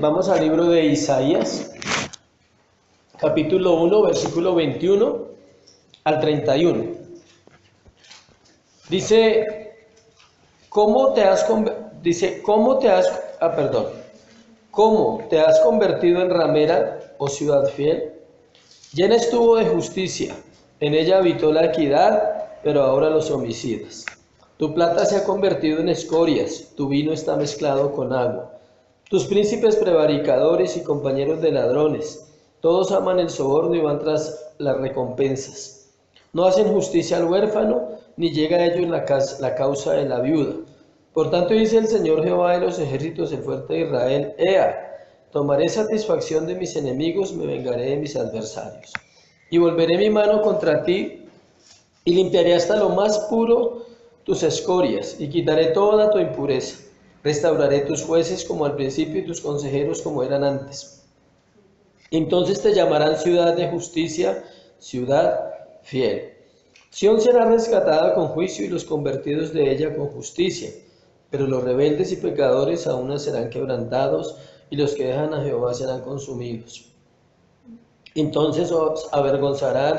Vamos al libro de Isaías, capítulo 1, versículo 21 al 31. Dice, ¿cómo te has convertido en ramera, oh ciudad fiel? Llena estuvo de justicia, en ella habitó la equidad, pero ahora los homicidas. Tu plata se ha convertido en escorias, tu vino está mezclado con agua. Tus príncipes prevaricadores y compañeros de ladrones, todos aman el soborno y van tras las recompensas. No hacen justicia al huérfano, ni llega a ellos la causa de la viuda. Por tanto dice el Señor Jehová de los ejércitos, el fuerte de Israel, Ea, tomaré satisfacción de mis enemigos, me vengaré de mis adversarios. Y volveré mi mano contra ti, y limpiaré hasta lo más puro tus escorias, y quitaré toda tu impureza. Restauraré tus jueces como al principio y tus consejeros como eran antes. Entonces te llamarán ciudad de justicia, ciudad fiel. Sión será rescatada con juicio y los convertidos de ella con justicia. Pero los rebeldes y pecadores aún serán quebrantados y los que dejan a Jehová serán consumidos. Entonces os avergonzarán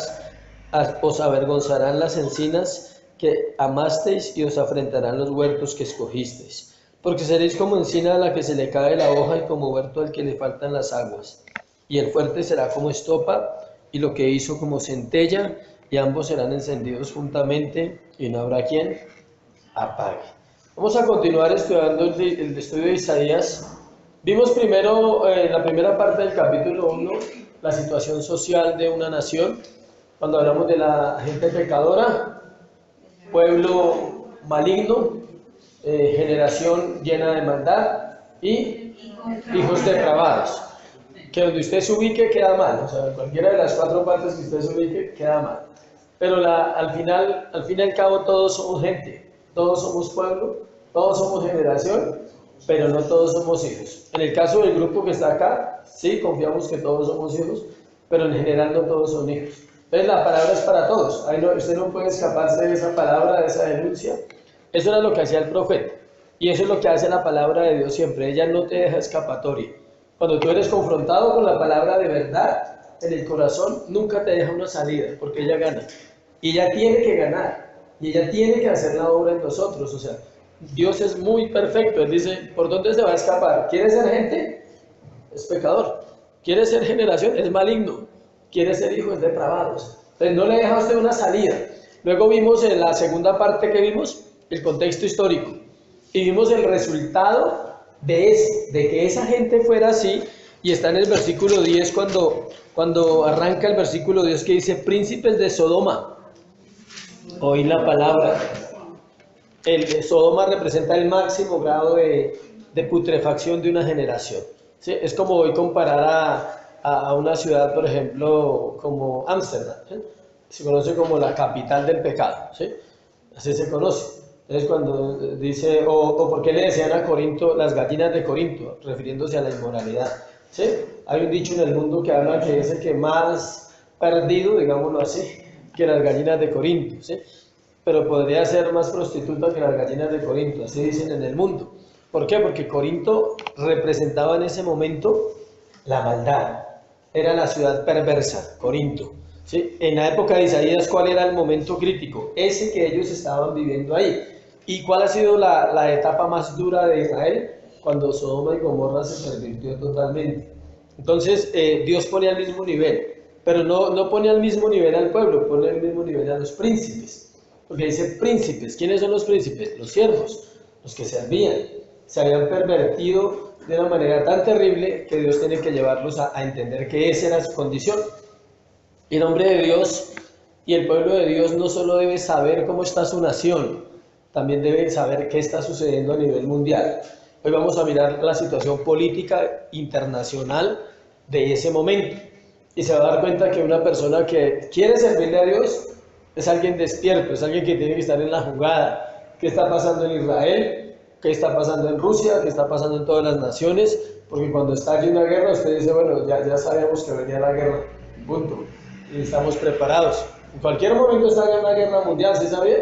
las encinas que amasteis y os afrentarán los huertos que escogisteis. Porque seréis como encina a la que se le cae la hoja y como huerto al que le faltan las aguas. Y el fuerte será como estopa y lo que hizo como centella, y ambos serán encendidos juntamente y no habrá quien apague. Vamos a continuar estudiando el estudio de Isaías. Vimos primero en la primera parte del capítulo 1 la situación social de una nación, cuando hablamos de la gente pecadora, pueblo maligno, generación llena de maldad y hijos depravados. Que donde usted se ubique queda mal, o sea, cualquiera de las cuatro partes que usted se ubique queda mal. Pero al fin y al cabo todos somos gente, todos somos pueblo, todos somos generación, pero no todos somos hijos. En el caso del grupo que está acá, sí, confiamos que todos somos hijos, pero en general no todos son hijos. Entonces la palabra es para todos, usted no puede escaparse de esa palabra, de esa denuncia. Eso era lo que hacía el profeta, y eso es lo que hace la palabra de Dios siempre, ella no te deja escapatoria. Cuando tú eres confrontado con la palabra de verdad en el corazón, nunca te deja una salida, porque ella gana. Y ella tiene que ganar, y ella tiene que hacer la obra en nosotros. O sea, Dios es muy perfecto. Él dice, ¿por dónde se va a escapar? ¿Quiere ser gente? Es pecador. ¿Quiere ser generación? Es maligno. ¿Quiere ser hijo? Es depravado. Entonces no le deja a usted una salida. Luego vimos en la segunda parte que vimos, el contexto histórico. Y vimos el resultado de que esa gente fuera así, y está en el versículo 10 cuando arranca el versículo 10 que dice, príncipes de Sodoma, oí la palabra. El Sodoma representa el máximo grado de putrefacción de una generación, ¿sí? Es como hoy comparar a una ciudad, por ejemplo, como Ámsterdam, ¿sí? Se conoce como la capital del pecado, ¿sí? Así se conoce. Entonces cuando dice, o por qué le decían a Corinto las gallinas de Corinto, refiriéndose a la inmoralidad, ¿sí? Hay un dicho en el mundo que habla que es el que más perdido, digámoslo así, que las gallinas de Corinto, ¿sí? Pero podría ser más prostituta que las gallinas de Corinto, así dicen en el mundo. ¿Por qué? Porque Corinto representaba en ese momento la maldad, era la ciudad perversa, Corinto. ¿Sí? En la época de Isaías, ¿cuál era el momento crítico? Ese que ellos estaban viviendo ahí. ¿Y cuál ha sido la etapa más dura de Israel? Cuando Sodoma y Gomorra se pervirtió totalmente. Entonces, Dios pone al mismo nivel, pero no pone al mismo nivel al pueblo, pone al mismo nivel a los príncipes. Porque dice príncipes. ¿Quiénes son los príncipes? Los siervos, los que servían. Se habían pervertido de una manera tan terrible que Dios tiene que llevarlos a entender que esa era su condición. Y el hombre de Dios y el pueblo de Dios no solo debe saber cómo está su nación, también debe saber qué está sucediendo a nivel mundial. Hoy vamos a mirar la situación política internacional de ese momento. Y se va a dar cuenta que una persona que quiere servirle a Dios es alguien despierto, es alguien que tiene que estar en la jugada. ¿Qué está pasando en Israel? ¿Qué está pasando en Rusia? ¿Qué está pasando en todas las naciones? Porque cuando está allí una guerra, usted dice, bueno, ya sabíamos que venía la guerra, punto. Y estamos preparados. En cualquier momento está en una guerra mundial, ¿sí sabía?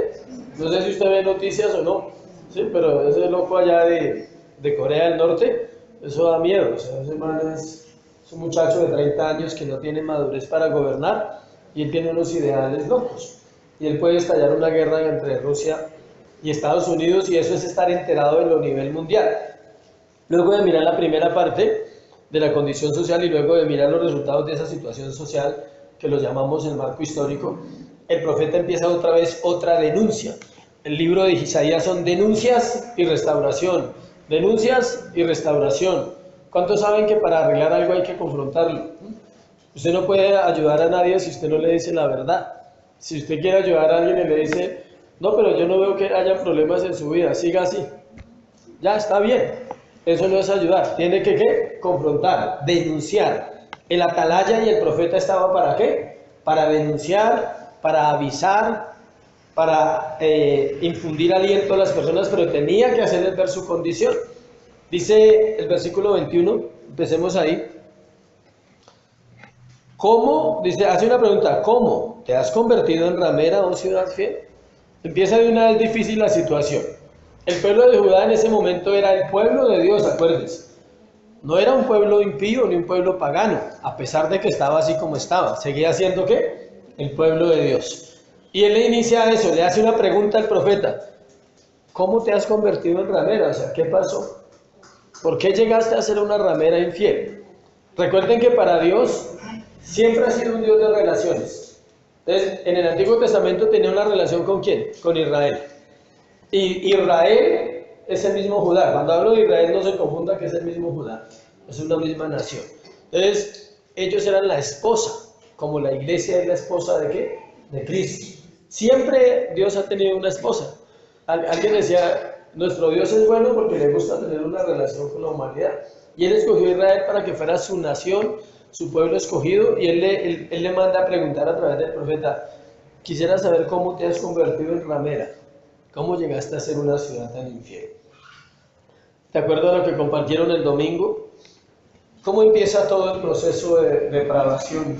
No sé si usted ve noticias o no, ¿sí? Pero ese loco allá de Corea del Norte Eso da miedo. O sea, ese man es un muchacho de 30 años que no tiene madurez para gobernar y él tiene unos ideales locos. Y él puede estallar una guerra entre Rusia y Estados Unidos y eso es estar enterado de lo nivel mundial. Luego de mirar la primera parte de la condición social y luego de mirar los resultados de esa situación social, que lo llamamos el marco histórico, el profeta empieza otra vez otra denuncia. El libro de Isaías son denuncias y restauración, denuncias y restauración. ¿Cuántos saben que para arreglar algo hay que confrontarlo? Usted no puede ayudar a nadie si usted no le dice la verdad. Si usted quiere ayudar a alguien y le dice, no, pero yo no veo que haya problemas en su vida, siga así. Ya está bien. Eso no es ayudar, tiene que ¿qué? Confrontar, denunciar. El atalaya y el profeta estaban ¿para qué? Para denunciar, para avisar, para infundir aliento a las personas, pero tenía que hacerles ver su condición. Dice el versículo 21, empecemos ahí. ¿Cómo? Dice, hace una pregunta, ¿cómo? ¿Te has convertido en ramera, oh ciudad fiel? Empieza de una vez difícil la situación. El pueblo de Judá en ese momento era el pueblo de Dios, acuérdense. No era un pueblo impío ni un pueblo pagano, a pesar de que estaba así como estaba. Seguía siendo ¿qué? El pueblo de Dios. Y él le inicia eso, le hace una pregunta al profeta. ¿Cómo te has convertido en ramera? O sea, ¿qué pasó? ¿Por qué llegaste a ser una ramera infiel? Recuerden que para Dios siempre ha sido un Dios de relaciones. Entonces, en el Antiguo Testamento tenía una relación ¿con quién? Con Israel. Y Israel es el mismo Judá. Cuando hablo de Israel no se confunda que es el mismo Judá. Es una misma nación. Entonces, ellos eran la esposa, como la iglesia es la esposa ¿de qué? De Cristo. Siempre Dios ha tenido una esposa. Alguien decía, nuestro Dios es bueno porque le gusta tener una relación con la humanidad. Y Él escogió a Israel para que fuera su nación, su pueblo escogido. Y Él le manda a preguntar a través del profeta, quisiera saber cómo te has convertido en ramera. ¿Cómo llegaste a ser una ciudad tan infiel? ¿Te acuerdas de lo que compartieron el domingo? ¿Cómo empieza todo el proceso de depravación?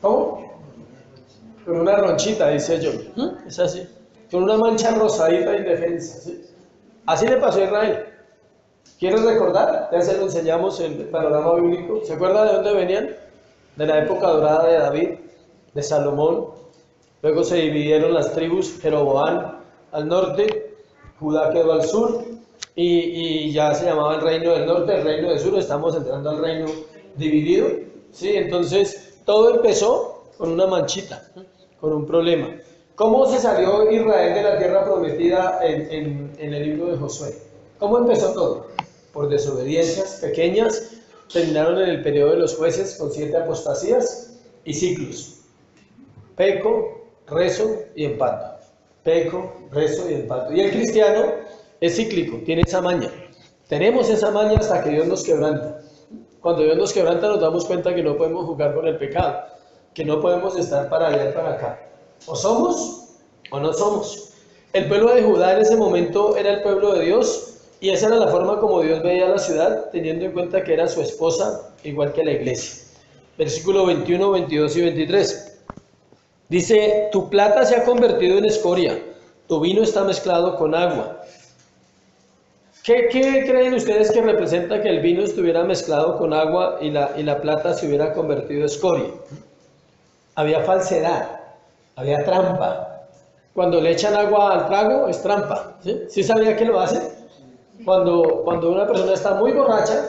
¿Cómo? Con una ronchita, dice yo. Es así. Con una mancha rosadita de indefensa. ¿Sí? Así le pasó a Israel. ¿Quieres recordar? Ya se lo enseñamos en el panorama bíblico. ¿Se acuerda de dónde venían? De la época dorada de David, de Salomón. Luego se dividieron las tribus, Jeroboam al norte, Judá quedó al sur y ya se llamaba el reino del norte, el reino del sur, estamos entrando al reino dividido. ¿Sí? Entonces todo empezó con una manchita, con un problema. ¿Cómo se salió Israel de la tierra prometida en el libro de Josué? ¿Cómo empezó todo? Por desobediencias pequeñas, terminaron en el periodo de los jueces con 7 apostasías y ciclos. Peco, rezo y empato. Peco, rezo y empato. Y el cristiano es cíclico, tiene esa maña. Tenemos esa maña hasta que Dios nos quebranta. Cuando Dios nos quebranta nos damos cuenta que no podemos jugar con el pecado, que no podemos estar para allá y para acá. O somos o no somos. El pueblo de Judá en ese momento era el pueblo de Dios y esa era la forma como Dios veía la ciudad, teniendo en cuenta que era su esposa, igual que la iglesia. Versículo 21, 22 y 23. Dice, tu plata se ha convertido en escoria, tu vino está mezclado con agua. ¿Qué creen ustedes que representa que el vino estuviera mezclado con agua y la plata se hubiera convertido en escoria? Había falsedad, había trampa. Cuando le echan agua al trago es trampa. ¿Sí sabía que lo hacen? Cuando una persona está muy borracha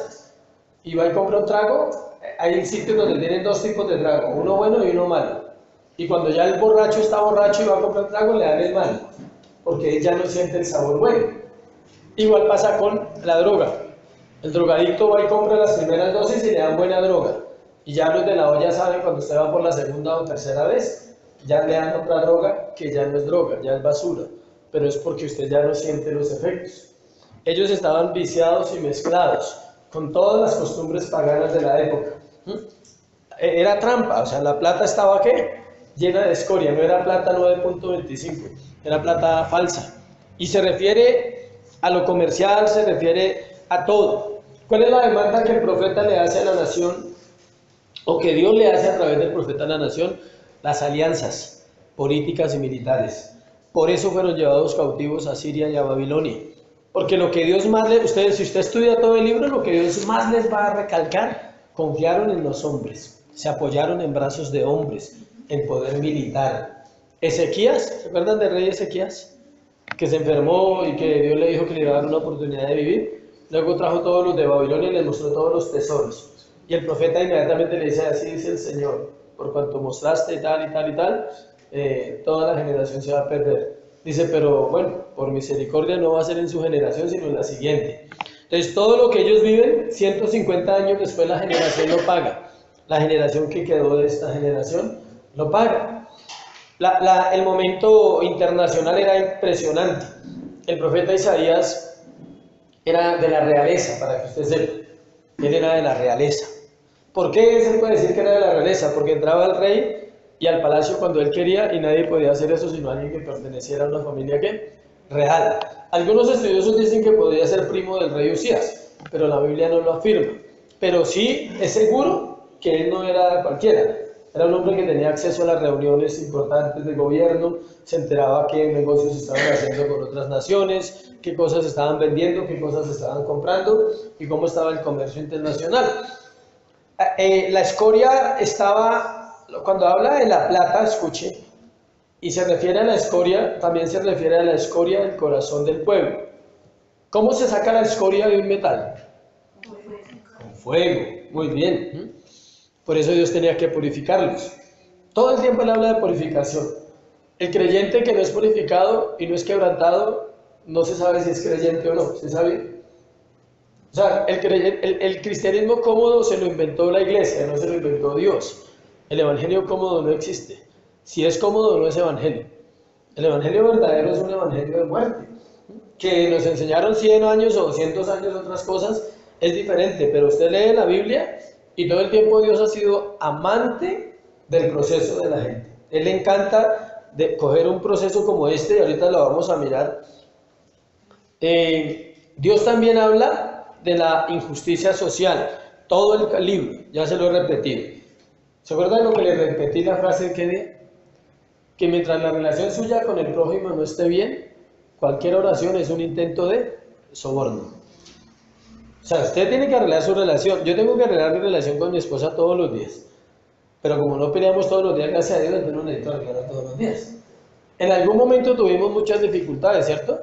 y va y compra un trago, hay sitios donde tienen 2 tipos de trago, uno bueno y uno malo. Y cuando ya el borracho está borracho y va a comprar trago, le dan el malo, porque él ya no siente el sabor bueno. Igual pasa con la droga. El drogadicto va y compra las primeras dosis y le dan buena droga. Y ya los de la olla saben cuando usted va por la segunda o tercera vez, ya le dan otra droga que ya no es droga, ya es basura. Pero es porque usted ya no siente los efectos. Ellos estaban viciados y mezclados con todas las costumbres paganas de la época. Era trampa, o sea, la plata estaba ¿qué? Llena de escoria, no era plata 9.25, era plata falsa. Y se refiere a lo comercial, se refiere a todo. ¿Cuál es la demanda que el profeta le hace a la nación, o que Dios le hace a través del profeta a la nación? Las alianzas políticas y militares. Por eso fueron llevados cautivos a Siria y a Babilonia, Porque lo que Dios más les, ustedes, si usted estudia todo el libro, lo que Dios más les va a recalcar, confiaron en los hombres, se apoyaron en brazos de hombres, en poder militar. Ezequías, ¿se acuerdan del rey Ezequías? Que se enfermó y que Dios le dijo que le iba a dar una oportunidad de vivir. Luego trajo todos los de Babilonia y les mostró todos los tesoros. Y el profeta inmediatamente le dice, así dice el Señor, por cuanto mostraste y tal y tal y tal, toda la generación se va a perder. Dice, pero bueno, por misericordia no va a ser en su generación, sino en la siguiente. Entonces, todo lo que ellos viven, 150 años después la generación lo paga. La generación que quedó de esta generación lo paga. El momento internacional era impresionante. El profeta Isaías era de la realeza, para que usted sepa. Él era de la realeza. ¿Por qué se puede decir que era de la realeza? Porque entraba al rey y al palacio cuando él quería y nadie podía hacer eso sino alguien que perteneciera a una familia ¿qué? Real. Algunos estudiosos dicen que podría ser primo del rey Usías, pero la Biblia no lo afirma. Pero sí es seguro que él no era cualquiera. Era un hombre que tenía acceso a las reuniones importantes del gobierno, se enteraba qué negocios estaban haciendo con otras naciones, qué cosas estaban vendiendo, qué cosas estaban comprando y cómo estaba el comercio internacional. La escoria estaba, cuando habla de la plata, escuche, y se refiere a la escoria, también se refiere a la escoria del corazón del pueblo. ¿Cómo se saca la escoria de un metal? Con fuego, muy bien. Por eso Dios tenía que purificarlos. Todo el tiempo él habla de purificación. El creyente que no es purificado y no es quebrantado, no se sabe si es creyente o no, ¿se sabe? O sea, el cristianismo cómodo se lo inventó la iglesia, no se lo inventó Dios. El evangelio cómodo no existe. Si es cómodo, no es evangelio. El evangelio verdadero es un evangelio de muerte. Que nos enseñaron 100 años o 200 años otras cosas, es diferente. Pero usted lee la Biblia y todo el tiempo Dios ha sido amante del proceso de la gente. Él le encanta de coger un proceso como este, y ahorita lo vamos a mirar. Dios también habla de la injusticia social, todo el libro, ya se lo he repetido. ¿Se acuerdan lo que le repetí la frase que dije? Que mientras la relación suya con el prójimo no esté bien, cualquier oración es un intento de soborno. O sea, usted tiene que arreglar su relación. Yo tengo que arreglar mi relación con mi esposa todos los días. Pero como no peleamos todos los días, gracias a Dios, entonces no necesito arreglar todos los días. En algún momento tuvimos muchas dificultades, ¿cierto?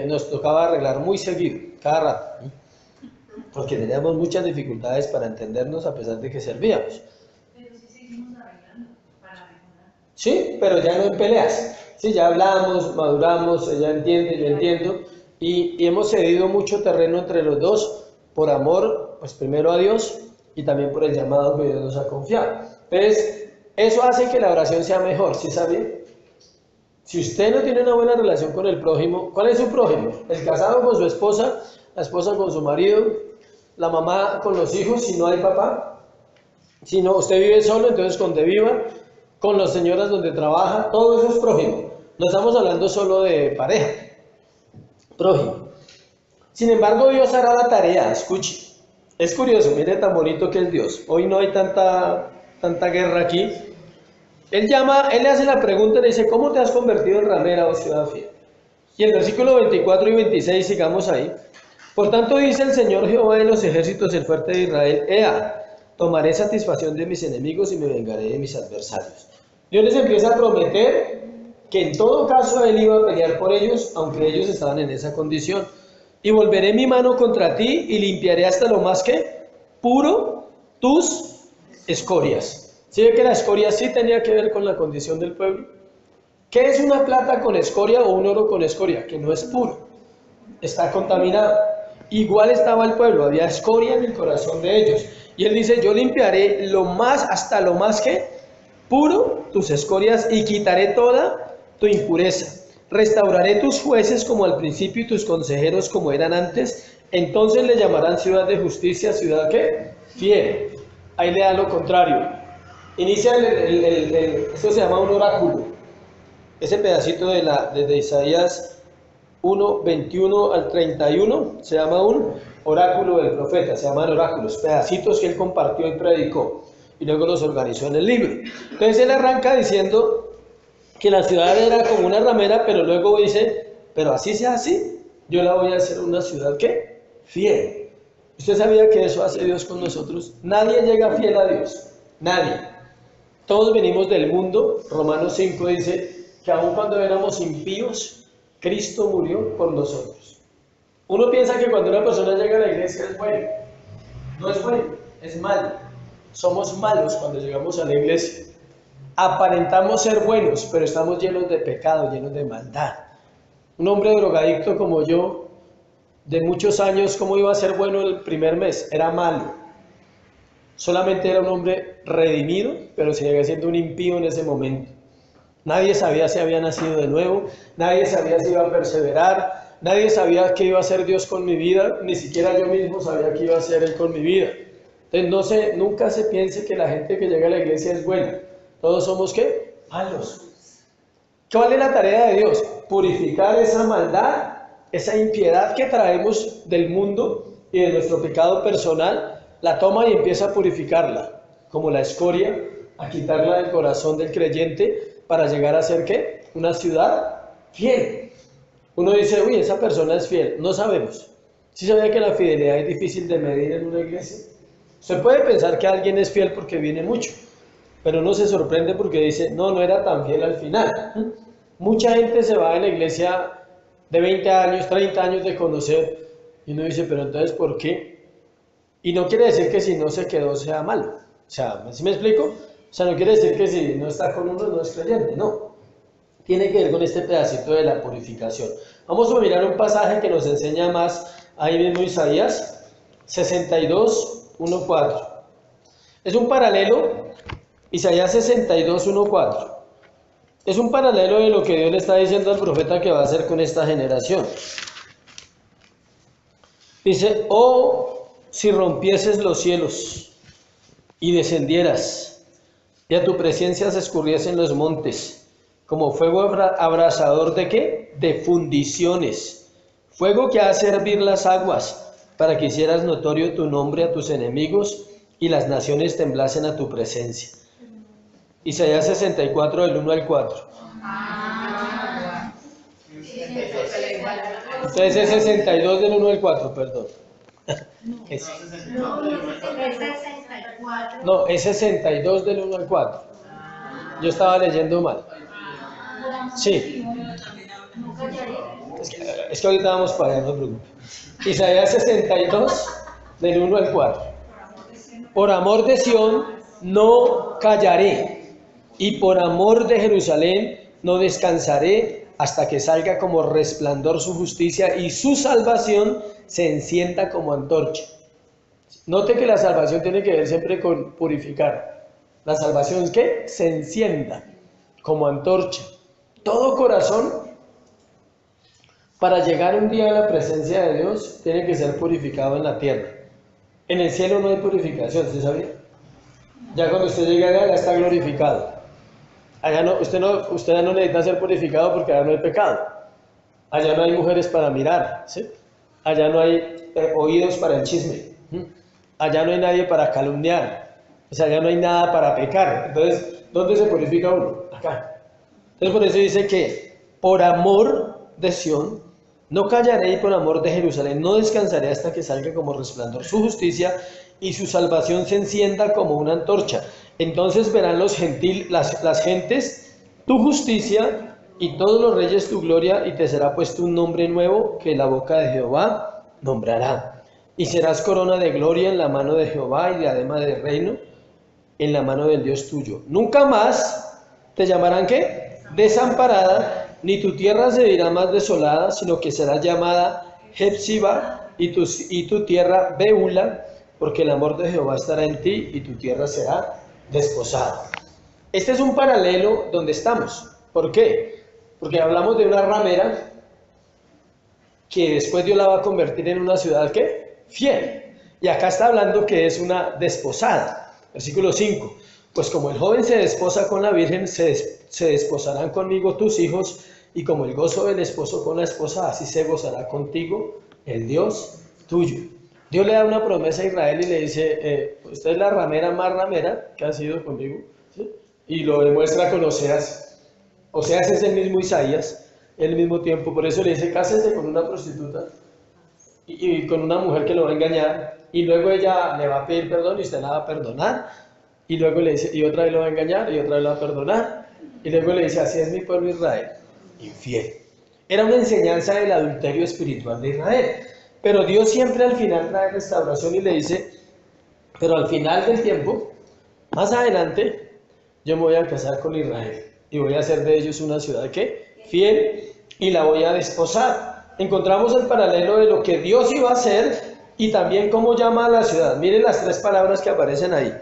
Nos tocaba arreglar muy seguido, cada rato. Porque teníamos muchas dificultades para entendernos a pesar de que servíamos. Pero sí seguimos arreglando para mejorar. Sí, pero ya no en peleas. Sí, ya hablamos, maduramos, ella entiende, yo entiendo. Y hemos cedido mucho terreno entre los dos por amor, pues primero a Dios y también por el llamado que Dios nos ha confiado. Entonces, eso hace que la oración sea mejor, ¿sí sabe? Si usted no tiene una buena relación con el prójimo, ¿cuál es su prójimo? El casado con su esposa, la esposa con su marido, la mamá con los hijos, si no hay papá. Si no, usted vive solo, entonces donde viva, con las señoras donde trabaja, todo eso es prójimo. No estamos hablando solo de pareja, prójimo. Sin embargo, Dios hará la tarea, escuche. Es curioso, mire tan bonito que es Dios. Hoy no hay tanta guerra aquí. Él le hace la pregunta y le dice, ¿cómo te has convertido en ramera, oh ciudad fiel? Y el versículo 24 y 26, sigamos ahí. Por tanto dice el Señor Jehová de los ejércitos, el fuerte de Israel, Ea, tomaré satisfacción de mis enemigos y me vengaré de mis adversarios. Dios les empieza a prometer que en todo caso Él iba a pelear por ellos, aunque ellos estaban en esa condición. Y volveré mi mano contra ti y limpiaré hasta lo más que puro tus escorias. ¿Sí ve que la escoria sí tenía que ver con la condición del pueblo? ¿Qué es una plata con escoria o un oro con escoria? Que no es puro, está contaminado. Igual estaba el pueblo, había escoria en el corazón de ellos. Y él dice, yo limpiaré hasta lo más que puro tus escorias y quitaré toda tu impureza. Restauraré tus jueces como al principio y tus consejeros como eran antes. Entonces le llamarán ciudad de justicia, ciudad ¿qué? Fiel. Ahí le da lo contrario. Inicia esto se llama un oráculo. Ese pedacito desde Isaías 1, 21 al 31 se llama un oráculo del profeta, se llaman oráculos, pedacitos que él compartió y predicó y luego los organizó en el libro. Entonces él arranca diciendo que la ciudad era como una ramera, pero luego dice, pero así sea así, yo la voy a hacer una ciudad, ¿qué? Fiel. ¿Usted sabía que eso hace Dios con nosotros? Nadie llega fiel a Dios, nadie. Todos venimos del mundo. Romanos 5 dice que aun cuando éramos impíos, Cristo murió por nosotros. Uno piensa que cuando una persona llega a la iglesia es bueno. No es bueno, es malo. Somos malos cuando llegamos a la iglesia. Aparentamos ser buenos, pero estamos llenos de pecado, llenos de maldad. Un hombre drogadicto como yo, de muchos años, ¿cómo iba a ser bueno el primer mes? Era malo. Solamente era un hombre redimido, pero seguía siendo un impío en ese momento. Nadie sabía si había nacido de nuevo, nadie sabía si iba a perseverar, nadie sabía qué iba a hacer Dios con mi vida, ni siquiera yo mismo sabía qué iba a hacer Él con mi vida. Entonces, nunca se piense que la gente que llega a la iglesia es buena. Todos somos, ¿qué? Malos. ¿Cuál es la tarea de Dios? Purificar esa maldad, esa impiedad que traemos del mundo y de nuestro pecado personal, la toma y empieza a purificarla, como la escoria, a quitarla del corazón del creyente para llegar a ser, ¿qué? Una ciudad fiel. Uno dice, uy, esa persona es fiel. No sabemos. ¿Sí sabía que la fidelidad es difícil de medir en una iglesia? Usted puede pensar que alguien es fiel porque viene mucho, pero uno se sorprende porque dice, no era tan fiel al final. Mucha gente se va de la iglesia de 20 años, 30 años de conocer, y uno dice, pero entonces, ¿por qué? Y no quiere decir que si no se quedó sea malo. O sea, ¿sí me explico? O sea, no quiere decir que si no está con uno no es creyente, no. Tiene que ver con este pedacito de la purificación. Vamos a mirar un pasaje que nos enseña más, ahí mismo Isaías 62, 1, 4. Es un paralelo, Isaías 62, 1, 4. Es un paralelo de lo que Dios le está diciendo al profeta que va a hacer con esta generación. Dice, oh, si rompieses los cielos y descendieras, y a tu presencia se escurriesen los montes, como fuego abrasador ¿de qué? De fundiciones, fuego que hace hervir las aguas, para que hicieras notorio tu nombre a tus enemigos, y las naciones temblasen a tu presencia. Isaías 64, del 1 al 4. Entonces es 62 del 1 al 4, perdón. No, es 62 del 1 al 4. Yo estaba leyendo mal. Sí. Es que ahorita vamos para allá, no te preocupes. Isaías 62 del 1 al 4. Por amor de Sión no callaré, y por amor de Jerusalén no descansaré hasta que salga como resplandor su justicia y su salvación se encienda como antorcha. Note que la salvación tiene que ver siempre con purificar. La salvación es que se encienda como antorcha. Todo corazón, para llegar un día a la presencia de Dios, tiene que ser purificado en la tierra. En el cielo no hay purificación, ¿usted sabía? Ya cuando usted llega allá, ya está glorificado. Allá no, usted no necesita ser purificado porque allá no hay pecado. Allá no hay mujeres para mirar, ¿sí? Allá no hay oídos para el chisme. Allá no hay nadie para calumniar. O sea, allá no hay nada para pecar. Entonces, ¿dónde se purifica uno? Acá. Entonces, por eso dice que por amor de Sión no callaré, y por amor de Jerusalén no descansaré hasta que salga como resplandor su justicia y su salvación se encienda como una antorcha. Entonces verán las gentes tu justicia y todos los reyes tu gloria, y te será puesto un nombre nuevo que la boca de Jehová nombrará. Y serás corona de gloria en la mano de Jehová y diadema de reino en la mano del Dios tuyo. Nunca más te llamarán ¿qué? Desamparada, ni tu tierra se dirá más desolada, sino que será llamada Hepsiba y tu tierra Beula, porque el amor de Jehová estará en ti y tu tierra será desposada. Este es un paralelo donde estamos. ¿Por qué? Porque hablamos de una ramera que después Dios la va a convertir en una ciudad ¿qué? Fiel. Y acá está hablando que es una desposada. Versículo 5. Pues como el joven se desposa con la virgen, se desposarán conmigo tus hijos, y como el gozo del esposo con la esposa, así se gozará contigo el Dios tuyo. Dios le da una promesa a Israel y le dice, usted es la ramera más ramera que ha sido conmigo, ¿sí? Y lo demuestra con Oseas. Oseas es el mismo Isaías. Y al mismo tiempo, por eso le dice, cásese con una prostituta y con una mujer que lo va a engañar, y luego ella le va a pedir perdón y usted la va a perdonar, y luego le dice, y otra vez lo va a engañar y otra vez lo va a perdonar, y luego le dice, así es mi pueblo Israel, infiel. Era una enseñanza del adulterio espiritual de Israel, pero Dios siempre al final trae restauración y le dice, pero al final del tiempo, más adelante, yo me voy a casar con Israel y voy a hacer de ellos una ciudad que fiel y la voy a desposar. Encontramos el paralelo de lo que Dios iba a hacer y también cómo llama a la ciudad. Miren las tres palabras que aparecen ahí.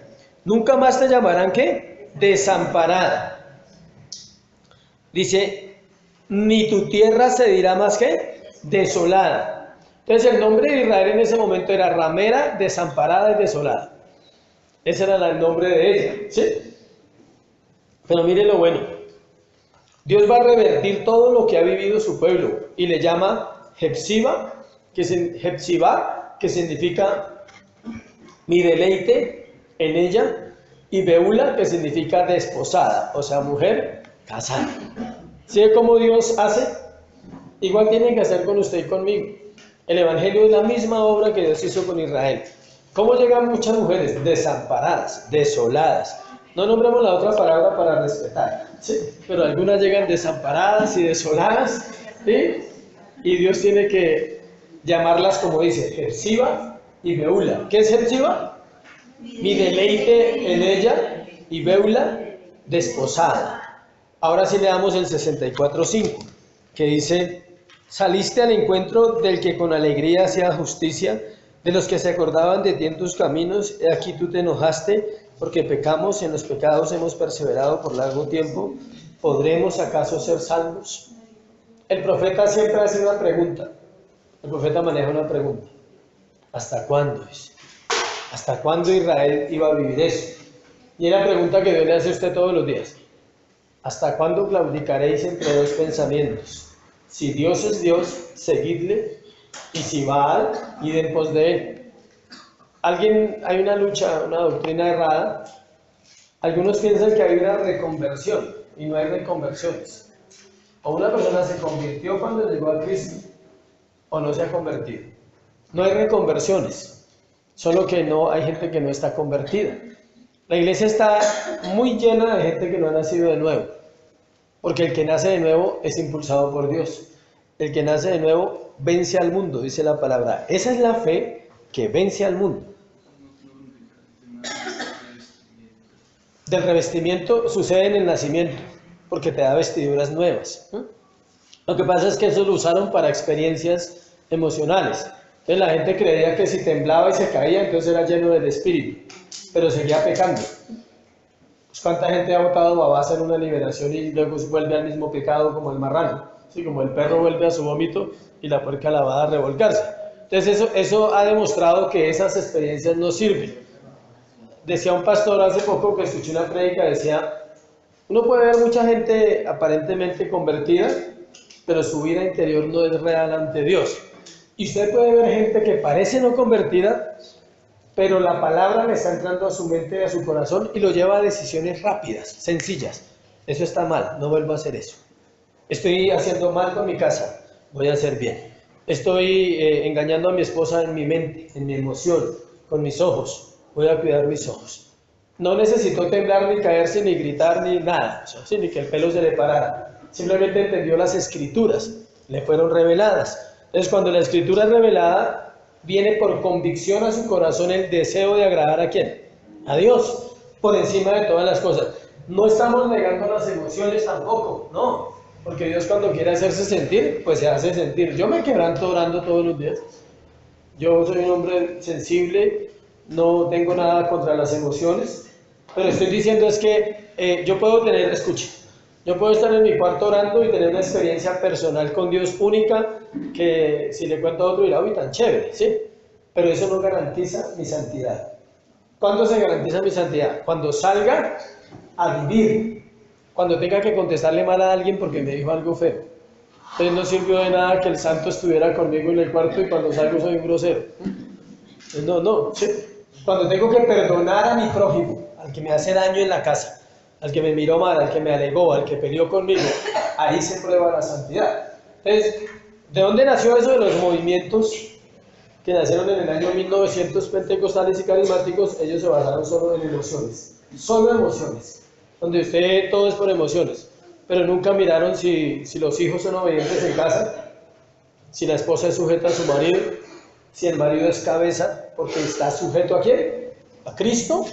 Nunca más te llamarán ¿qué? Desamparada. Dice, ni tu tierra se dirá más que desolada. Entonces el nombre de Israel en ese momento era ramera, desamparada y desolada. Ese era el nombre de ella, ¿sí? Pero miren lo bueno. Dios va a revertir todo lo que ha vivido su pueblo y le llama Hepzibá, que significa mi deleite en ella, y Beula, que significa desposada, o sea, mujer casada. ¿Sí ve cómo Dios hace? Igual tiene que hacer con usted y conmigo. El Evangelio es la misma obra que Dios hizo con Israel. ¿Cómo llegan muchas mujeres? Desamparadas, desoladas. No nombremos la otra palabra para respetar, ¿sí? Pero algunas llegan desamparadas y desoladas, ¿sí? Y Dios tiene que llamarlas como dice, Hepzibá y Beula. ¿Qué es Hepzibá? Mi deleite en ella, y Beula, desposada. Ahora sí le damos el 64:5, que dice, saliste al encuentro del que con alegría hacía justicia, de los que se acordaban de ti en tus caminos, he aquí tú te enojaste, porque pecamos y en los pecados hemos perseverado por largo tiempo, ¿podremos acaso ser salvos? El profeta siempre hace una pregunta, el profeta maneja una pregunta, ¿hasta cuándo es? ¿Hasta cuándo Israel iba a vivir eso? Y es la pregunta que Dios le hace a usted todos los días, ¿hasta cuándo claudicaréis entre dos pensamientos? Si Dios es Dios, seguidle, y si Baal, id en pos de él. Hay una lucha, una doctrina errada. Algunos piensan que hay una reconversión y no hay reconversiones. O una persona se convirtió cuando llegó a Cristo o no se ha convertido. No hay reconversiones, solo que no hay gente que no está convertida. La iglesia está muy llena de gente que no ha nacido de nuevo, porque el que nace de nuevo es impulsado por Dios. El que nace de nuevo vence al mundo, dice la palabra. Esa es la fe que vence al mundo. Del revestimiento sucede en el nacimiento, porque te da vestiduras nuevas. Lo que pasa es que eso lo usaron para experiencias emocionales. Entonces la gente creía que si temblaba y se caía, entonces era lleno del espíritu, pero seguía pecando. Pues ¿cuánta gente ha botado babasa en una liberación y luego vuelve al mismo pecado como el marrano? ¿Sí? Como el perro vuelve a su vómito y la puerca lavada a revolcarse. Entonces eso ha demostrado que esas experiencias no sirven. Decía un pastor hace poco que escuché una prédica, decía, uno puede ver mucha gente aparentemente convertida, pero su vida interior no es real ante Dios. Y usted puede ver gente que parece no convertida, pero la palabra le está entrando a su mente y a su corazón y lo lleva a decisiones rápidas, sencillas. Eso está mal, no vuelvo a hacer eso. Estoy haciendo mal con mi casa, voy a hacer bien. Estoy engañando a mi esposa en mi mente, en mi emoción, con mis ojos, voy a cuidar mis ojos. No necesitó temblar, ni caerse, ni gritar, ni nada, ¿sí? Ni que el pelo se le parara. Simplemente entendió las escrituras, le fueron reveladas. Entonces cuando la escritura es revelada, viene por convicción a su corazón el deseo de agradar ¿a quién? A Dios, por encima de todas las cosas. No estamos negando las emociones tampoco, no. Porque Dios cuando quiere hacerse sentir, pues se hace sentir. Yo me quebranto orando todos los días. Yo soy un hombre sensible, no tengo nada contra las emociones, pero estoy diciendo es que yo puedo tener, escuche, yo puedo estar en mi cuarto orando y tener una experiencia personal con Dios única que si le cuento a otro dirá, uy, tan chévere, ¿sí? Pero eso no garantiza mi santidad. ¿Cuándo se garantiza mi santidad? Cuando salga a vivir. Cuando tenga que contestarle mal a alguien porque me dijo algo feo. Entonces no sirvió de nada que el santo estuviera conmigo en el cuarto y cuando salgo soy un grosero. No, ¿sí? Cuando tengo que perdonar a mi prójimo, al que me hace daño en la casa, al que me miró mal, al que me alegó, al que peleó conmigo, ahí se prueba la santidad. Entonces, ¿de dónde nació eso de los movimientos que nacieron en el año 1900, pentecostales y carismáticos? Ellos se basaron solo en emociones, solo emociones, donde usted todo es por emociones, pero nunca miraron si los hijos son obedientes en casa, si la esposa es sujeta a su marido, si el marido es cabeza, porque está sujeto ¿a quién? A Cristo,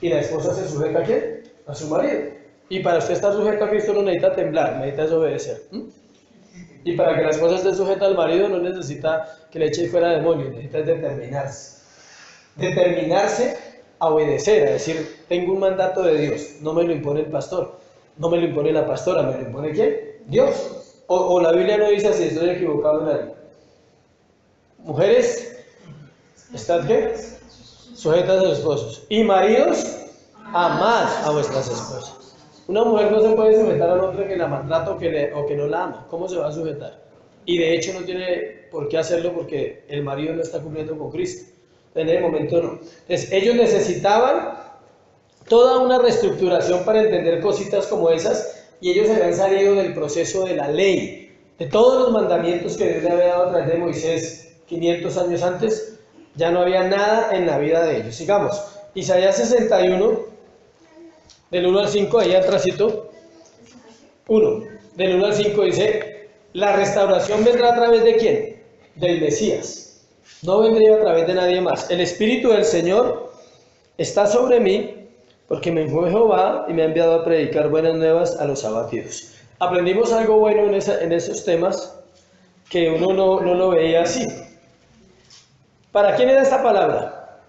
y la esposa se sujeta ¿a quién? A su marido. Y para usted estar sujeto a Cristo no necesita temblar, necesita desobedecer. Y para que la esposa esté sujeta al marido no necesita que le eche fuera demonios, necesita determinarse. Determinarse a obedecer, a decir, tengo un mandato de Dios, no me lo impone el pastor, no me lo impone la pastora, ¿me lo impone quién? Dios. O la Biblia no dice así, estoy equivocado en algo. Mujeres, ¿estad qué? Sujetas a sus esposos. Y maridos, amad a vuestras esposas. Una mujer no se puede sujetar al hombre que la maltrata o que no la ama. ¿Cómo se va a sujetar? Y de hecho no tiene por qué hacerlo porque el marido no está cumpliendo con Cristo. En el momento no. Entonces ellos necesitaban toda una reestructuración para entender cositas como esas, y ellos habían salido del proceso de la ley, de todos los mandamientos que Dios le había dado a través de Moisés 500 años antes. Ya no había nada en la vida de ellos. Sigamos. Isaías 61, del 1 al 5, ahí atrásito. 1, del 1 al 5 dice, la restauración vendrá a través de ¿quién? Del Mesías. No vendría a través de nadie más. El Espíritu del Señor está sobre mí, porque me envió Jehová y me ha enviado a predicar buenas nuevas a los abatidos. Aprendimos algo bueno en esos temas que uno no lo veía así. ¿Para quién era esta palabra?